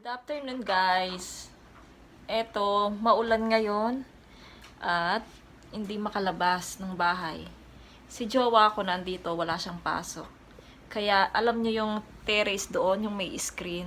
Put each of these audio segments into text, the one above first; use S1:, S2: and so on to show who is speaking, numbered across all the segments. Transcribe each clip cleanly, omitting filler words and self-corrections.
S1: Good afternoon guys. Eto, maulan ngayon at hindi makalabas ng bahay. Si jowa ko nandito, wala siyang pasok. Kaya alam niyo yung terrace doon, yung may screen.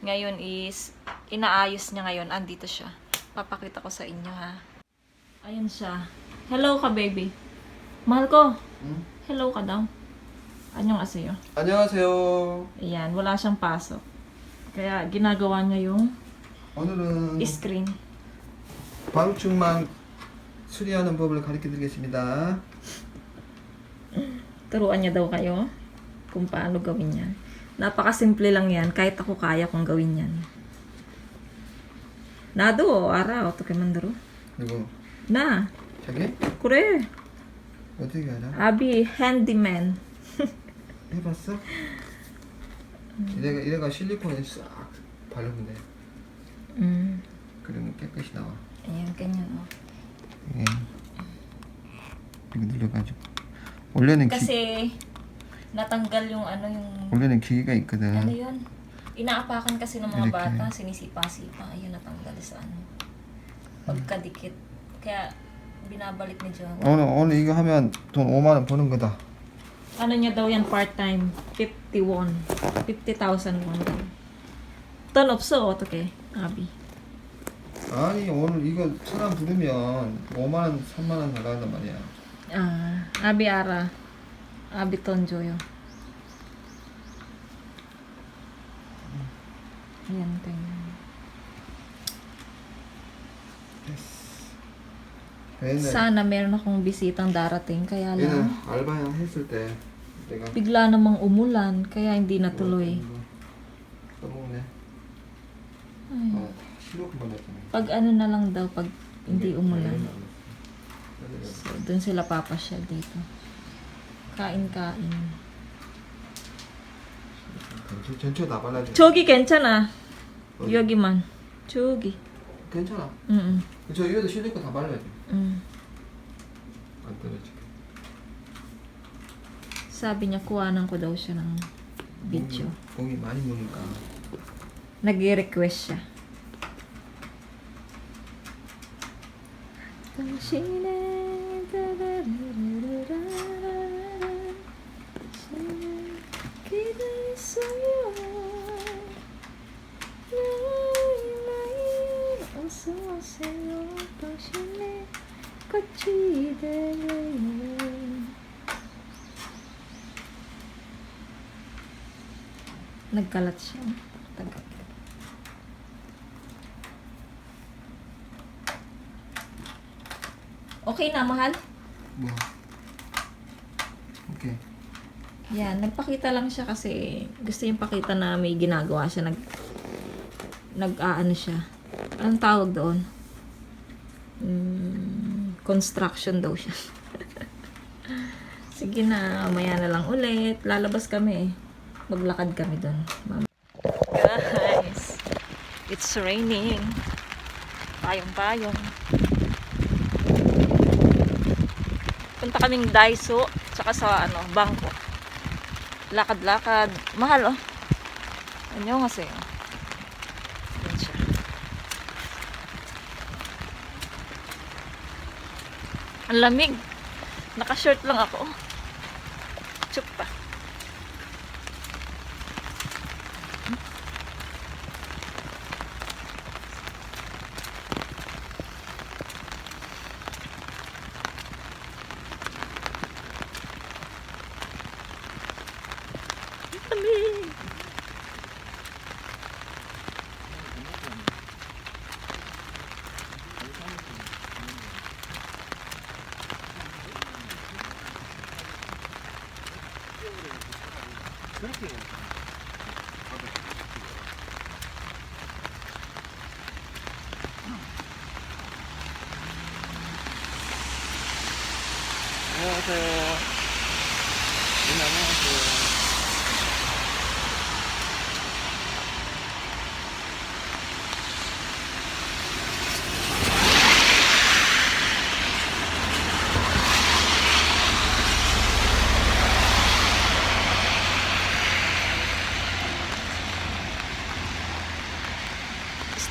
S1: Ngayon is, inaayos niya ngayon. Andito siya. Papakita ko sa inyo ha. Ayun siya. Hello ka baby. Mahal ko. Hello ka daw. Anyong asayo?
S2: 안녕하세요.
S1: Ayan, wala siyang pasok. Kaya ginagawa niya yung
S2: 오늘은
S1: screen.
S2: 방충망 수리하는 법을 가르쳐 드리겠습니다.
S1: Turuan niya daw kayo kung paano gawin yan. Napakasimple lang yan. Kahit ako kaya kong gawin yan. Nado, ara, 어떻게 만들어?
S2: 이거
S1: Na,
S2: 자기
S1: 그래.
S2: 어떻게 알아?
S1: Abi, handyman.
S2: 해봤어? 이래가 실리콘에 싹 바르면 돼. 그러면 깨끗이 나와.
S1: Ayan, ganyan o.
S2: 예. 이렇게 눌러가지고 원래는
S1: Kasi, natanggal yung ano yung...
S2: 원래는 기계가 있거든.
S1: Ano yun? Inaapakan kasi ng mga
S2: I렇게.
S1: bata, sinisipa-sipa. Ayun, natanggal sa ano. Pagkadikit. Kaya, binabalik ni Jowa.
S2: 오늘 이거 하면 돈 5만 원 버는 거다.
S1: Ano niya daw yan part-time? 51. 50,000 won daw. 돈 없어, 어떡해, 아비.
S2: 아니 오늘 이거 사람 부르면 5만 원, 3만 원 나간단 말이야.
S1: Ah, abi ara. Abi 돈 줘요. Ayan, ganyan.
S2: 옛날
S1: Sana meron akong bisitang darating, kaya
S2: 얘는
S1: lang
S2: 알바형 했을 때 내가
S1: bigla namang umulan, kaya hindi natuloy.
S2: 써먹네.
S1: Ay,
S2: 실로폰 보냈잖아.
S1: pag ano na lang daw, pag hindi umulan. So, dun sila papasyal dito. Kain-kain.
S2: 전체 다 발라줘.
S1: 저기 괜찮아. 여기만. 저기.
S2: 괜찮아.
S1: 응,
S2: 저 위에도 실리콘 다 발라줘.
S1: 응.
S2: 안 떨어지게.
S1: Sabi niya, kuhanan ko daw siya ng video.
S2: 공이 많이 무니까.
S1: Nag-request siya. 당신의 기다렸어요. 매일매일 어서오세요. 당신의 꽃이 되어요. Nagkalat siya. Tagal. Okay na, mahal?
S2: 뭐? 오케이.
S1: Yan, nagpakita lang siya kasi gusto yung pakita na may ginagawa siya. Nag-aano siya. Anong tawag doon? Construction daw siya. Sige na, maya na lang ulit. Lalabas kami eh. Maglakad kami doon. Guys, it's raining. Payong-payong. Punta kaming Daiso, tsaka sa ano, bangko. Lakad-lakad. Mahal oh. Ano kasi oh. Yan siya. Ang lamig. Naka-shirt lang ako. Chup pa. Lamig.
S2: 안녕하세요. 안녕하세요.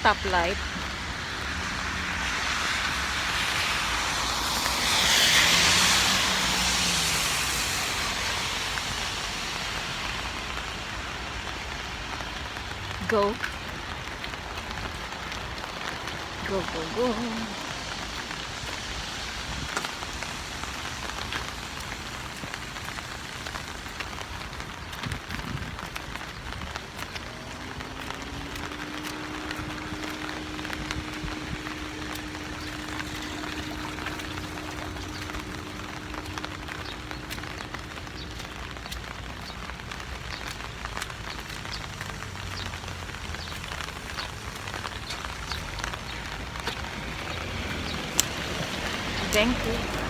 S1: stoplight. Go. Go, go, go. Thank you.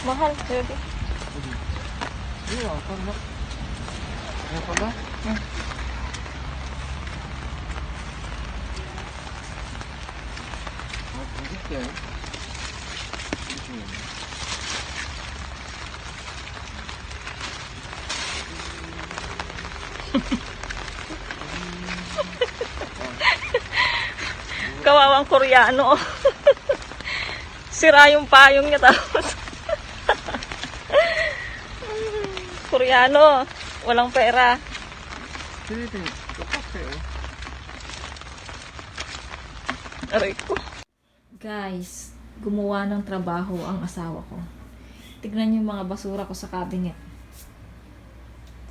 S1: Mahal, baby.
S2: Iya, pala. Iya pala. Oh, budik ya.
S1: Kawawang Koreano. Sira yung payong niya tapos. Koreano. Koreano, walang pera.
S2: 필리핀 똑같아요.
S1: Aray ko. Guys, gumawa ng trabaho ang asawa ko. Tignan yung mga basura ko sa cabinet.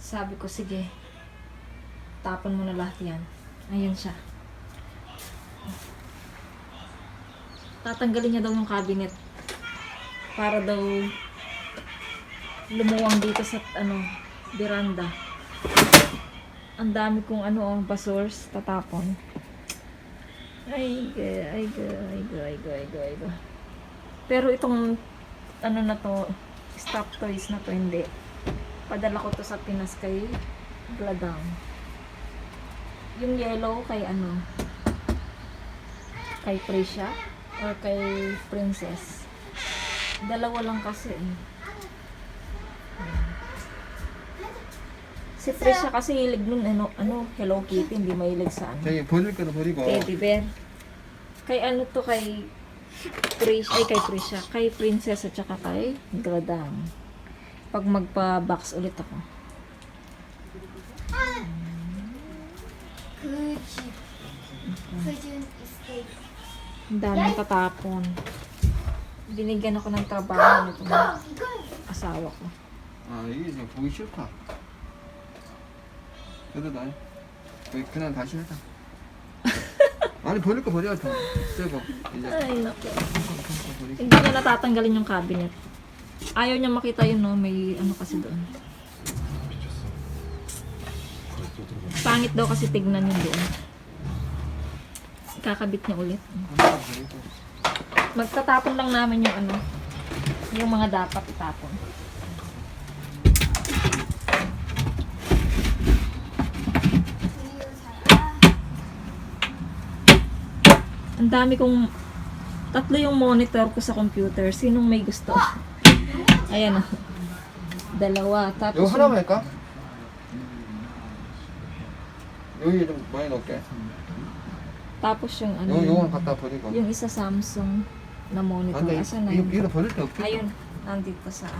S1: Sabi ko, sige, tapon mo na lahat yan. Ayan siya. Tatanggalin niya daw yung cabinet para daw lumuwang dito sa veranda. Ang dami kong ang basurs tatapon. Ay ga. Pero itong na to, stop toys na to, hindi. Padala ko to sa Pinas kay Gladang. Yung yellow kay kay Prisha or kay Princess. Dalawa lang kasi eh. Si Prisha kasi hilig nun Hello Kitty, hindi mahilig sa
S2: 저기 버릴 거는 버리고.
S1: Teddy bear. Kay to kay Prisha, kay Princess at saka kay Gladang. Pag magpa-box ulit ako. Ang daming tatapon. Binigyan ako ng trabaho nito ng asawa ko.
S2: 아 이게 지금 보기 싫다. 그래도 나 그냥 다시 하자. 아니 버릴 거 버려야죠. 새거 이제
S1: Ay, naku.
S2: 버리고.
S1: Hindi niya natatanggalin yung cabinet. Ayaw niya makita yun, no? May kasi doon. Pangit daw kasi tignan yun doon. Kakabit niya ulit. Magtatapon lang namin yung yung mga dapat itapon. Ang dami kong tatlo yung monitor ko sa computer. Sinong may gusto? Ayan o. Dalawa. Tapos
S2: 이거 하나만 할까? 여기 좀 많이 넣을게.
S1: tapos yung
S2: 요거는 갖다 버리고.
S1: yung isa Samsung na monitor.
S2: 안돼
S1: Asan na
S2: 이거
S1: yun?
S2: 이거 버릴 데 없겠다.
S1: Ayun. Nandito sa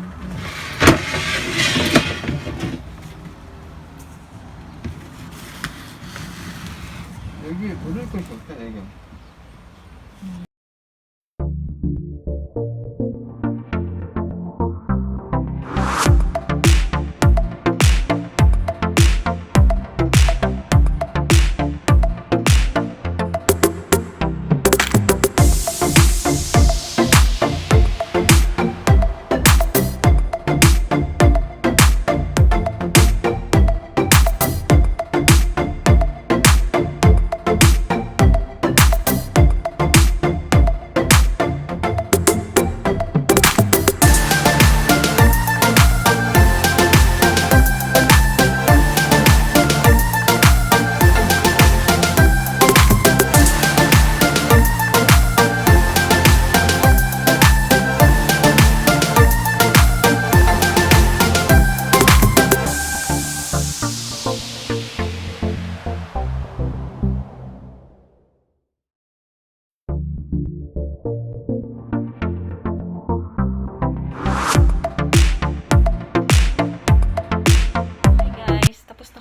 S2: 여기 버릴 것이 없잖아 이거.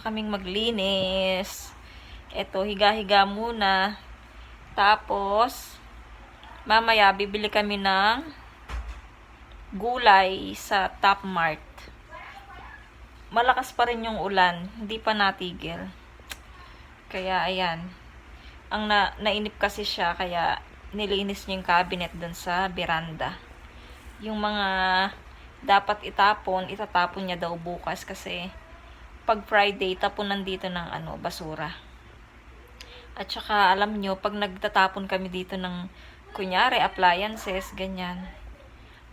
S2: kaming maglinis. Eto, higa-higa muna. Tapos, mamaya bibili kami ng gulay sa Top Mart. Malakas pa rin yung ulan. Hindi pa natigil. Kaya, ayan. Ang nainip kasi siya, kaya nilinis niya yung cabinet dun sa veranda. Yung mga dapat itapon, itatapon niya daw bukas kasi pag Friday, tapunan dito ng basura. At saka, alam nyo, pag nagtatapon kami dito ng, kunyari, appliances, ganyan.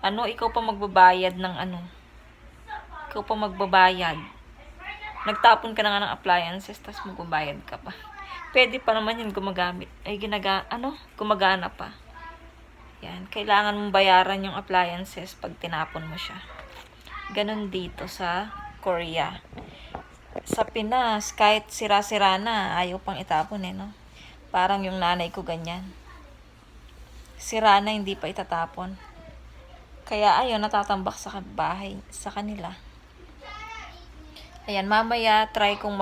S2: Ikaw pa magbabayad ng Ikaw pa magbabayad. Nagtapon ka na nga ng appliances, tapos magbabayad ka pa. Pwede pa naman yun gumagamit. Gumagana pa. Yan. Kailangan mong bayaran yung appliances pag tinapon mo siya. Ganon dito sa Korea. Sa Pinas, kahit sira-sira na, ayaw pang itapon no? Parang yung nanay ko ganyan. Sira na, hindi pa itatapon. Kaya ayaw natatambak sa bahay, sa kanila. Ayan, mamaya try kong